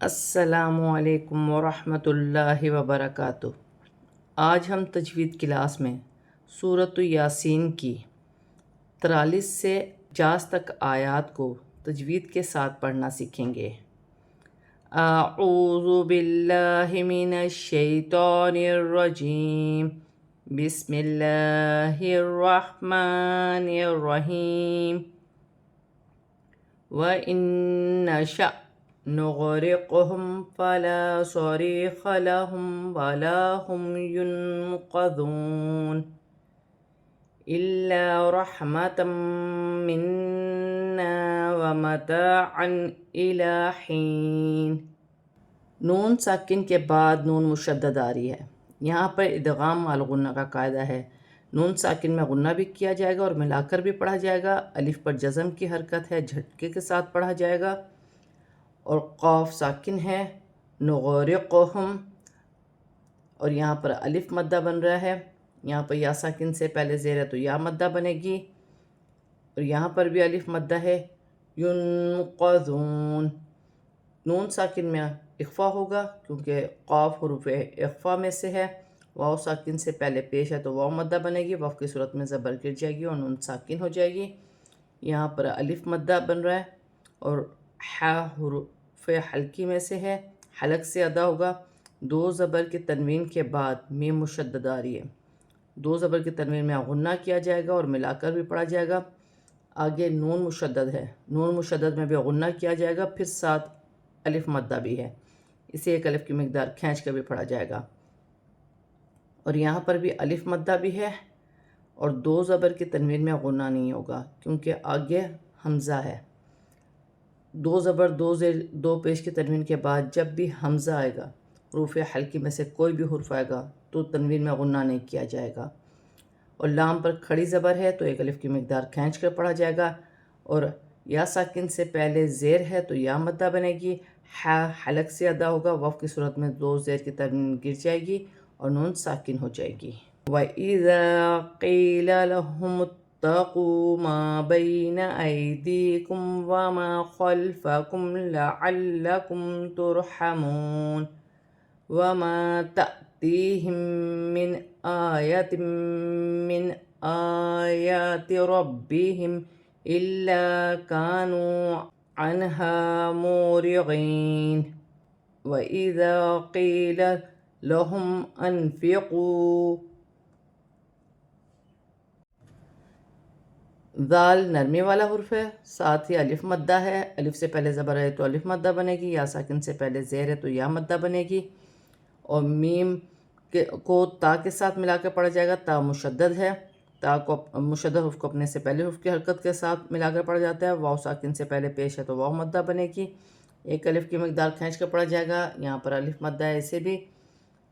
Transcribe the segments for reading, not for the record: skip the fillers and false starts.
السلام علیکم ورحمۃ اللہ وبرکاتہ۔ آج ہم تجوید کلاس میں سورۃ یاسین کی 43 سے 50 تک آیات کو تجوید کے ساتھ پڑھنا سیکھیں گے۔ اعوذ باللہ من الشیطان الرجیم، بسم اللہ الرحمن الرحیم۔ وَإِن نَّشَأْ نُغْرِقْهُمْ فَلَا صَرِيخَ لَهُمْ وَلَا هُمْ يُنقَذُونَ إِلَّا رَحْمَةً مِنَّا وَمَتَاعًا إِلَىٰ حِينٍ۔ نون ساکن کے بعد نون مشدد آ رہی ہے۔ یہاں پر ادغام مع الغنہ کا قاعدہ ہے۔ نون ساکن میں غنہ بھی کیا جائے گا اور ملا کر بھی پڑھا جائے گا۔ الف پر جزم کی حرکت ہے، جھٹکے کے ساتھ پڑھا جائے گا، اور قاف ساکن ہے، نغرقہم، اور یہاں پر الف مدہ بن رہا ہے۔ یہاں پر یا ساکن سے پہلے زیر ہے تو یا مدہ بنے گی، اور یہاں پر بھی الف مدہ ہے، ینقذون۔ نون ساکن میں اخفا ہوگا کیونکہ قاف حروف اخفا میں سے ہے۔ واو ساکن سے پہلے پیش ہے تو واو مدہ بنے گی، واو کی صورت میں زبر گر جائے گی اور نون ساکن ہو جائے گی۔ یہاں پر الف مدہ بن رہا ہے، اور ح حروف حلقی میں سے ہے، حلق سے ادا ہوگا۔ دو زبر کے تنوین کے بعد میم مشدد آ رہی ہے۔ دو زبر کے تنوین میں غنہ کیا جائے گا اور ملا کر بھی پڑھا جائے گا۔ آگے نون مشدد ہے، نون مشدد میں بھی غنہ کیا جائے گا، پھر ساتھ الف مدہ بھی ہے، اسے ایک الف کی مقدار کھینچ کر بھی پڑھا جائے گا۔ اور یہاں پر بھی الف مدہ بھی ہے، اور دو زبر کی تنوین میں غنہ نہیں ہوگا کیونکہ آگے حمزہ ہے۔ دو زبر دو پیش کی تنوین کے بعد جب بھی حمزہ آئے گا، حروف حلقی میں سے کوئی بھی حرف آئے گا تو تنوین میں غنہ نہیں کیا جائے گا۔ اور لام پر کھڑی زبر ہے تو ایک الف کی مقدار کھینچ کر پڑھا جائے گا، اور یا ساکن سے پہلے زیر ہے تو یا مدہ بنے گی، حلق سے ادا ہوگا، وف کی صورت میں دو زیر کی تنوین گر جائے گی اور نون ساکن ہو جائے گی۔ وَإِذَا قِيلَ لَهُمُ اتَّقُوا مَا بَيْنَ أَيْدِيكُمْ وَمَا خَلْفَكُمْ لَعَلَّكُمْ تُرْحَمُونَ وَمَا تَأْتِيهِم مِّنْ آيَةٍ مِّنْ آيَاتِ رَبِّهِمْ إِلَّا كَانُوا عَنْهَا مُعْرِضِينَ وَإِذَا قِيلَ لَهُمْ أَنفِقُوا۔ ذال نرمی والا حرف ہے، ساتھ ہی الف مدہ ہے، الف سے پہلے زبر ہے تو الف مدہ بنے گی، یا ساکن سے پہلے زیر ہے تو یا مدہ بنے گی، اور میم کو تا کے ساتھ ملا کے پڑھا جائے گا۔ تا مشدد ہے، تا کو مشدد حرف کو اپنے سے پہلے حرف کی حرکت کے ساتھ ملا کر پڑھا جاتا ہے۔ واو ساکن سے پہلے پیش ہے تو واو مدہ بنے گی، ایک الف کی مقدار کھینچ کر پڑھا جائے گا۔ یہاں پر الف مدہ ہے اسے بھی،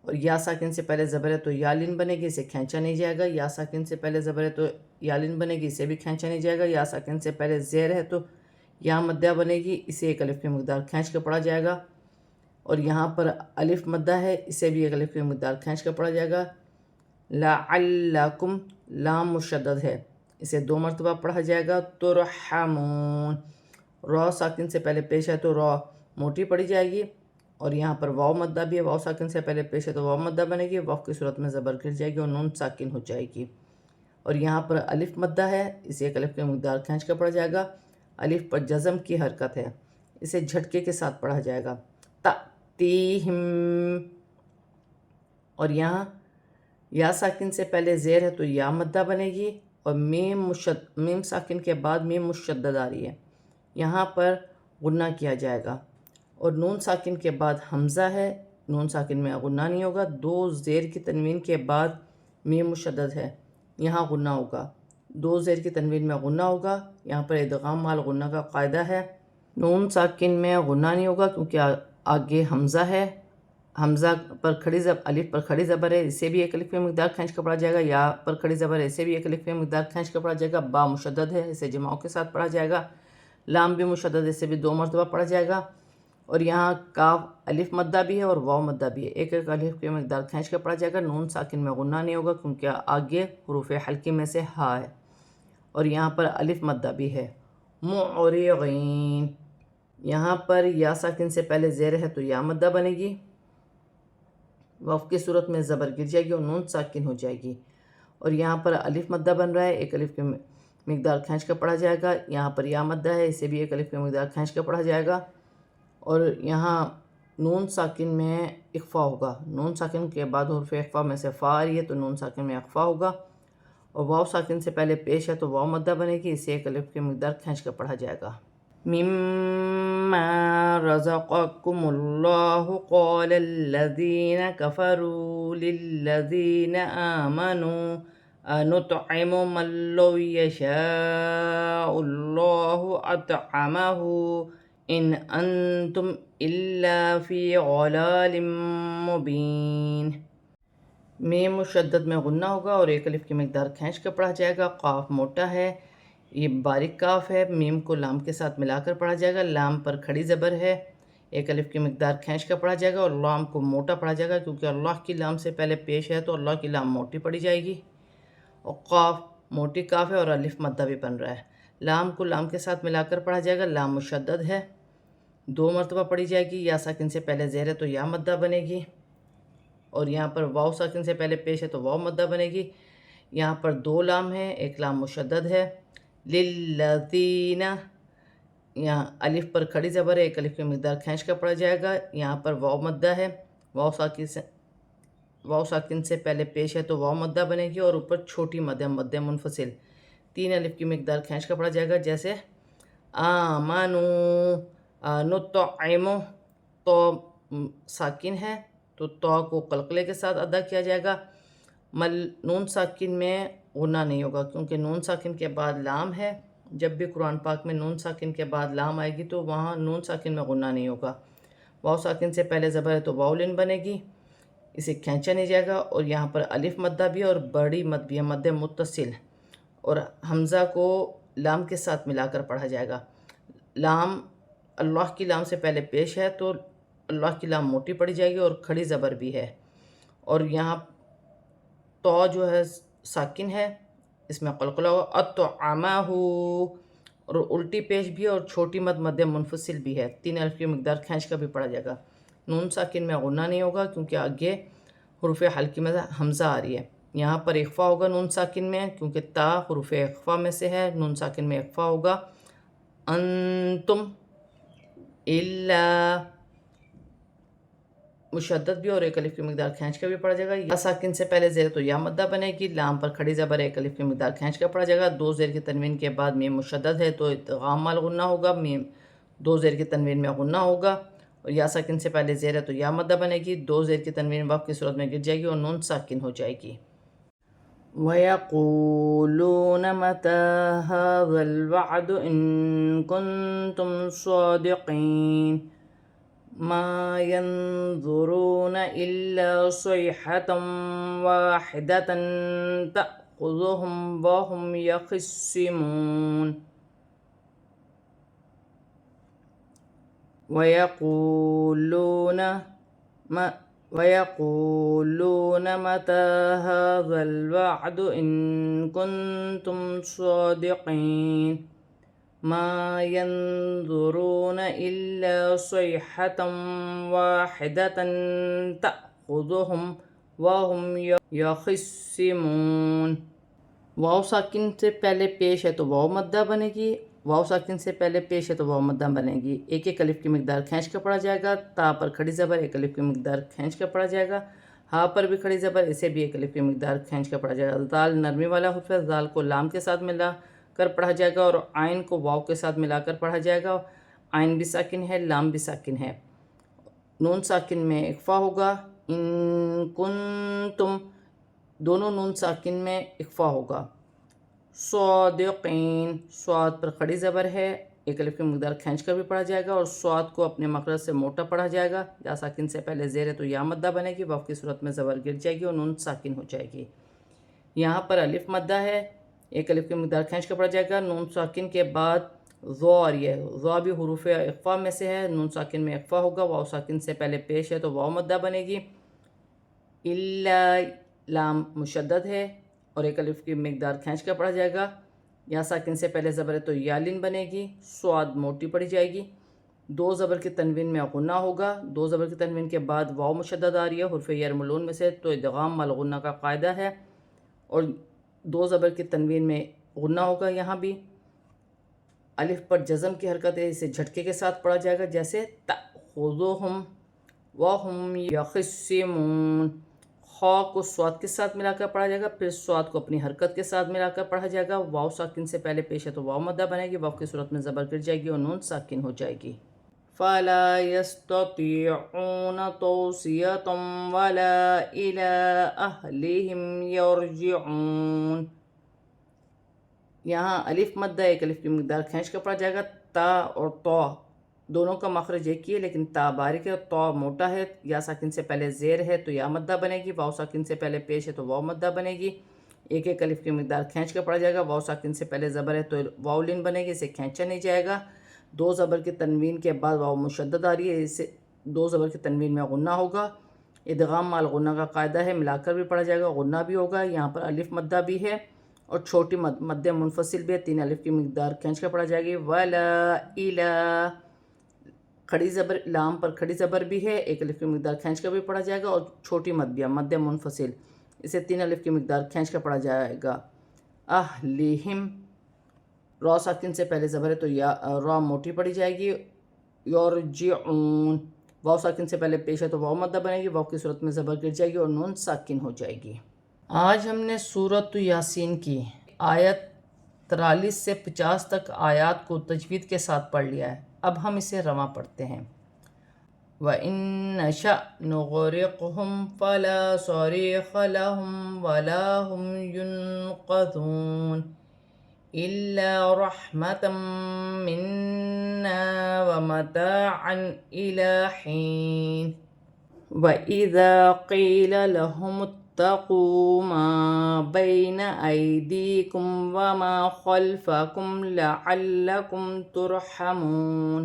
اور یا ساکن سے پہلے زبر ہے تو یالین بنے گی، اسے کھینچا نہیں جائے گا۔ یا ساکن سے پہلے زبر ہے تو یالین بنے گی، اسے بھی کھینچا نہیں جائے گا۔ یا ساکن سے پہلے زیر ہے تو یا مدہ بنے گی، اسے ایک الف کی مقدار کھینچ کر پڑھا جائے گا۔ اور یہاں پر الف مدہ ہے، اسے بھی ایک الف کی مقدار کھینچ کر پڑھا جائے گا۔ لعلکم، لام مشدد ہے، اسے دو مرتبہ پڑھا جائے گا۔ ترحمون، رو ساکن سے پہلے پیش ہے تو رو موٹی پڑھی جائے گی، اور یہاں پر واو مدہ بھی ہے، واو ساکن سے پہلے پیش ہے تو واو مدہ بنے گی، واو کی صورت میں زبر گر جائے گی اور نون ساکن ہو جائے گی۔ اور یہاں پر الف مدہ ہے، اسے ایک الف کی مقدار کھینچ کر پڑھا جائے گا۔ الف پر جزم کی حرکت ہے، اسے جھٹکے کے ساتھ پڑھا جائے گا۔ تأتیہم، اور یہاں یا ساکن سے پہلے زیر ہے تو یا مدہ بنے گی، اور میم ساکن کے بعد میم مشدد آ رہی ہے، یہاں پر غنہ کیا جائے گا۔ اور نون ساکن کے بعد حمزہ ہے، نون ساکن میں غنہ نہیں ہوگا، دو زیر کی تنوین کے بعد میم مشدد ہے، یہاں غنہ ہوگا، دو زیر کی تنوین میں غنہ ہوگا۔ یہاں پر ادغام مع الغنہ کا قاعدہ ہے، نون ساکن میں غنہ نہیں ہوگا کیونکہ آگے حمزہ ہے، حمزہ پر الف پر کھڑی زبر ہے، اسے بھی ایک الف کی مقدار کھینچ کر پڑھا جائے گا۔ یا پر کھڑی زبر ہے، اسے بھی ایک الف کی مقدار کھینچ کر پڑھا جائے گا۔ با مشدد ہے، اسے جماؤں کے ساتھ پڑھا جائے گا۔ لام بھی مشدد ہے، اسے بھی دو مرتبہ پڑھا جائے گا۔ اور یہاں کاف الف مدہ بھی ہے اور واو مدہ بھی ہے، ایک ایک الف کی مقدار کھینچ کر پڑھا جائے گا۔ نون ساکن میں غنہ نہیں ہوگا کیونکہ آگے حروف حلقی میں سے ہا ہے، اور یہاں پر الف مدہ بھی ہے۔ معرضین، یہاں پر یا ساکن سے پہلے زیر ہے تو یا مدہ بنے گی، وقف کی صورت میں زبر گر جائے گی اور نون ساکن ہو جائے گی۔ اور یہاں پر الف مدہ بن رہا ہے، ایک الف کی مقدار کھینچ کر پڑھا جائے گا۔ یہاں پر یا مدہ ہے، اسے بھی ایک الف کی مقدار کھینچ کر پڑھا جائے گا۔ اور یہاں نون ساکن میں اخفا ہوگا، نون ساکن کے بعد حرف اخفا میں سے فا آ رہی ہے تو نون ساکن میں اخفا ہوگا۔ اور واو ساکن سے پہلے پیش ہے تو واو مدہ بنے گی، اسے ایک الف کی مقدار کھینچ کر پڑھا جائے گا۔ مما رزقكم الله قال الذين كفروا للذين آمنوا أنطعم من لو يشاء الله أطعمه إن أنتم إلا في ضلال مبين۔ میم مشدد میں غنہ ہوگا اور ایک الف کی مقدار کھینچ کر پڑھا جائے گا۔ قاف موٹا ہے، یہ باریک کاف ہے، میم کو لام کے ساتھ ملا کر پڑھا جائے گا۔ لام پر کھڑی زبر ہے، ایک الف کی مقدار کھینچ کر پڑھا جائے گا اور لام کو موٹا پڑھا جائے گا کیونکہ اللہ کی لام سے پہلے پیش ہے تو اللہ کی لام موٹی پڑھی جائے گی۔ اور قاف موٹی کاف ہے اور الف مدہ بھی بن رہا ہے۔ لام کو لام کے ساتھ ملا کر پڑھا جائے گا، لام مشدد ہے، 2 مرتبہ پڑھی جائے گی۔ یا ساکن سے پہلے زیر ہے تو یا مدہ بنے گی، اور یہاں پر واو ساکن سے پہلے پیش ہے تو واو مدہ بنے گی۔ یہاں پر 2 لام ہیں، ایک لام مشدد ہے، للذین، یہاں الف پر کھڑی زبر ہے، ایک الف کی مقدار کھینچ کر پڑھا جائے گا۔ یہاں پر واو مدہ ہے، واو ساکن سے پہلے پیش ہے تو واو مدہ بنے گی، اور اوپر چھوٹی مدہ منفصل 3 الف کی مقدار کھینچ کر پڑھا جائے گا، جیسے آمنو، نطعم، تو ساکن ہے تو تو کو قلقلے کے ساتھ ادا کیا جائے گا۔ نون ساکن میں غنہ نہیں ہوگا کیونکہ نون ساکن کے بعد لام ہے۔ جب بھی قرآن پاک میں نون ساکن کے بعد لام آئے گی تو وہاں نون ساکن میں غنہ نہیں ہوگا۔ واو ساکن سے پہلے زبر ہے تو واولن بنے گی، اسے کھینچا نہیں جائے گا۔ اور یہاں پر الف مدہ بھی اور بڑی مد بھی ہے، مد متصل، اور حمزہ کو لام کے ساتھ ملا کر پڑھا جائے گا۔ لام اللہ کی لام سے پہلے پیش ہے تو اللہ کی لام موٹی پڑھی جائے گی اور کھڑی زبر بھی ہے۔ اور یہاں تو جو ہے ساکن ہے، اس میں قلقلہ ہو، اطعمہ، اور الٹی پیش بھی ہے اور چھوٹی مد منفصل بھی ہے، 3 الف کی مقدار کھینچ کر بھی پڑھا جائے گا۔ نون ساکن میں غنہ نہیں ہوگا کیونکہ آگے حروف حلقی میں حمزہ آ رہی ہے۔ یہاں پر اخفا ہوگا نون ساکن میں کیونکہ تا حروف اخفا میں سے ہے، نون ساکن میں اخفا ہوگا۔ انتم، الا، مشدد بھی اور ایک الف کی مقدار کھینچ کر بھی پڑھا جائے گا۔ یا ساکن سے پہلے زیر تو یا مدہ بنے گی، لام پر کھڑی زبر ایک الف کی مقدار کھینچ کر پڑھا جائے گا۔ 2 زیر کی تنوین کے بعد میم مشدد ہے تو ادغام مال غنہ ہوگا، میم 2 زیر کی تنوین میں غنہ ہوگا۔ اور یا ساکن سے پہلے زیر ہے تو یا مدہ بنے گی، 2 زیر کی تنوین وقف کی صورت میں گر جائے گی اور نون ساکن ہو جائے گی۔ وَيَقُولُونَ مَتَى هَذَا الْوَعْدُ إِن كُنتُمْ صَادِقِينَ مَا يَنظُرُونَ إِلَّا صَيْحَةً وَاحِدَةً تَأْخُذُهُمْ وَهُمْ يَخِصِّمُونَ۔ وَيَقُولُونَ مَتَى هَذَا الْوَعْدُ إِن كُنتُمْ صَادِقِينَ مَا يَنظُرُونَ إِلَّا صَيْحَةً وَاحِدَةً تَأْخُذُهُمْ وَهُمْ يَخِصِّمُونَ۔ واو ساکن سے پہلے پیش ہے تو واو مدہ بنے گی، واو ساکن سے پہلے پیش ہے تو واو مدہ بنے گی، ایک ایک الف کی مقدار کھینچ کر پڑھا جائے گا۔ تا پر کھڑی زبر ایک الف کی مقدار کھینچ کر پڑھا جائے گا۔ ہا پر بھی کھڑی زبر، اسے بھی ایک الف کی مقدار کھینچ کر پڑھا جائے گا۔ ذال نرمی والا حرف ہے، ذال کو لام کے ساتھ ملا کر پڑھا جائے گا اور عین کو واو کے ساتھ ملا کر پڑھا جائے گا۔ عین بھی ساکن ہے، لام بھی ساکن ہے۔ نون ساکن میں اخفا ہوگا، ان کنتم، دونوں نون ساکن میں اخفا ہوگا۔ صادقین، صاد پر کھڑی زبر ہے، ایک الف کی مقدار کھینچ کر بھی پڑھا جائے گا اور صاد کو اپنے مخرج سے موٹا پڑھا جائے گا۔ یا ساکن سے پہلے زیر ہے تو یا مدہ بنے گی، وقف کی صورت میں زبر گر جائے گی اور نون ساکن ہو جائے گی۔ یہاں پر الف مدہ ہے، ایک الف کی مقدار کھینچ کر پڑھا جائے گا۔ نون ساکن کے بعد ذو آ رہی ہے، ذو بھی حروف اخفا میں سے ہے، نون ساکن میں اخفا ہوگا۔ واو ساکن سے پہلے پیش ہے تو واو مدہ بنے گی۔ الا، لام مشدد ہے اور ایک الف کی مقدار کھینچ کر پڑھا جائے گا۔ یا ساکن سے پہلے زبر ہے تو یالن بنے گی، صاد موٹی پڑھی جائے گی۔ دو زبر کی تنوین میں غنہ ہوگا، دو زبر کی تنوین کے بعد واو مشدد آ رہی ہے حروف یرملون میں سے، تو ادغام مع الغنہ کا قاعدہ ہے، اور دو زبر کی تنوین میں غنہ ہوگا یہاں بھی۔ الف پر جزم کی حرکت ہے، اسے جھٹکے کے ساتھ پڑھا جائے گا، جیسے تأخذہم وہم یخصمون۔ خا کو صاد کے ساتھ ملا کر پڑھا جائے گا، پھر صاد کو اپنی حرکت کے ساتھ ملا کر پڑھا جائے گا۔ واو ساکن سے پہلے پیش ہے تو واو مدہ بنے گی، واو کی صورت میں زبر گر جائے گی اور نون ساکن ہو جائے گی۔ فَلَا يَسْتَطِيعُونَ تَوْصِيَةً وَلَا إِلَىٰ أَهْلِهِمْ يَرْجِعُونَ۔ یہاں الف مدہ، ایک الف کی مقدار کھینچ کر پڑھا جائے گا۔ تا اور تو دونوں کا مخرج ایک ہی ہے، لیکن تا باریک ہے اور تو موٹا ہے۔ یا ساکن سے پہلے زیر ہے تو یا مدہ بنے گی، واو ساکن سے پہلے پیش ہے تو واو مدہ بنے گی۔ ایک ایک الف کی مقدار کھینچ کر پڑھا جائے گا، واو ساکن سے پہلے زبر ہے تو واو لین بنے گی، اسے کھینچا نہیں جائے گا۔ دو زبر کی تنوین کے بعد واو مشدد آ رہی ہے، اسے دو زبر کی تنوین میں غنہ ہوگا۔ ادغام مع الغنہ کا قاعدہ ہے، ملا کر بھی پڑھا جائے گا، غنہ بھی ہوگا۔ یہاں پر الف مدہ بھی ہے اور چھوٹی مد منفصل بھی ہے، تین الف کی مقدار کھینچ کر پڑھا جائے گی۔ ولا الا، کھڑی زبر لام پر کھڑی زبر بھی ہے، ایک الف کی مقدار کھینچ کر بھی پڑھا جائے گا، اور چھوٹی مد بھی ہے مد منفصل، اسے تین الف کی مقدار کھینچ کر پڑھا جائے گا۔ اہلہم، را ساکن سے پہلے زبر ہے تو یا را موٹی پڑھی جائے گی۔ یرجعون، واو ساکن سے پہلے پیش ہے تو واو مدہ بنے گی، واو کی صورت میں زبر گر جائے گی اور نون ساکن ہو جائے گی۔ آج ہم نے سورۃ یاسین کی آیت 43 سے 50 تک آیات کو تجوید کے ساتھ پڑھ لیا ہے، اب ہم اسے رواں پڑھتے ہیں۔ وَإِن نَشَأْ نُغْرِقْهُمْ فَلَا صَرِيخَ لَهُمْ وَلَا هُمْ يُنْقَذُونَ إِلَّا رَحْمَةً مِنَّا وَمَتَاعًا إِلَىٰ حِينٍ وَإِذَا قِيلَ لَهُمُ اتَّقُوا مَا بَيْنَ أَيْدِيكُمْ وَمَا خَلْفَكُمْ لَعَلَّكُمْ تُرْحَمُونَ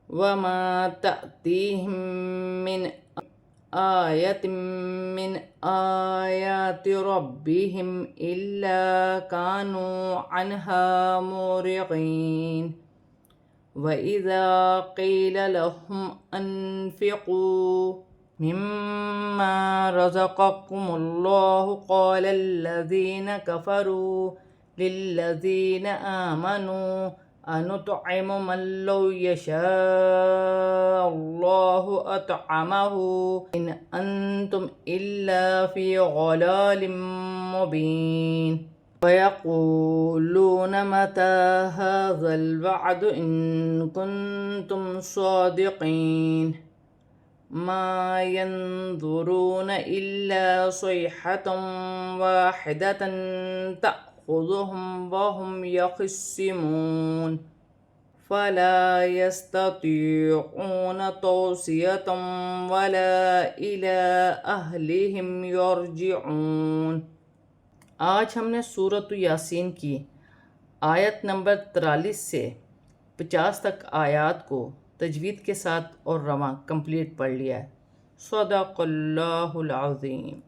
وَمَا تَأْتِيهِم مِّنْ آيَةٍ مِّنْ آيَاتِ رَبِّهِمْ إِلَّا كَانُوا عَنْهَا مُعْرِضِينَ وَإِذَا قِيلَ لَهُمْ أَنفِقُوا مِمَّا رَزَقَكُمُ اللَّهُ قَالَ الَّذِينَ كَفَرُوا لِلَّذِينَ آمَنُوا أَنُطْعِمُ مَن لَّوْ يَشَاءُ اللَّهُ أَطْعَمَهُ إِنْ أَنتُمْ إِلَّا فِي ضَلَالٍ مُّبِينٍ وَيَقُولُونَ مَتَىٰ هَٰذَا الْوَعْدُ إِن كُنتُمْ صَادِقِينَ مَا يَنظُرُونَ إِلَّا صَيْحَةً وَاحِدَةً تَأْخُذُهُمْ وَهُمْ يَخِصِّمُونَ فَلَا يَسْتَطِيعُونَ تَوْصِيَةً وَلَا إِلَىٰ أَهْلِهِمْ يَرْجِعُونَ۔ آج ہم نے سورۃ یاسین کی آیت نمبر 43 سے 50 تک آیات کو تجوید کے ساتھ اور رواں کمپلیٹ پڑھ لیا ہے۔ صدق اللہ العظیم۔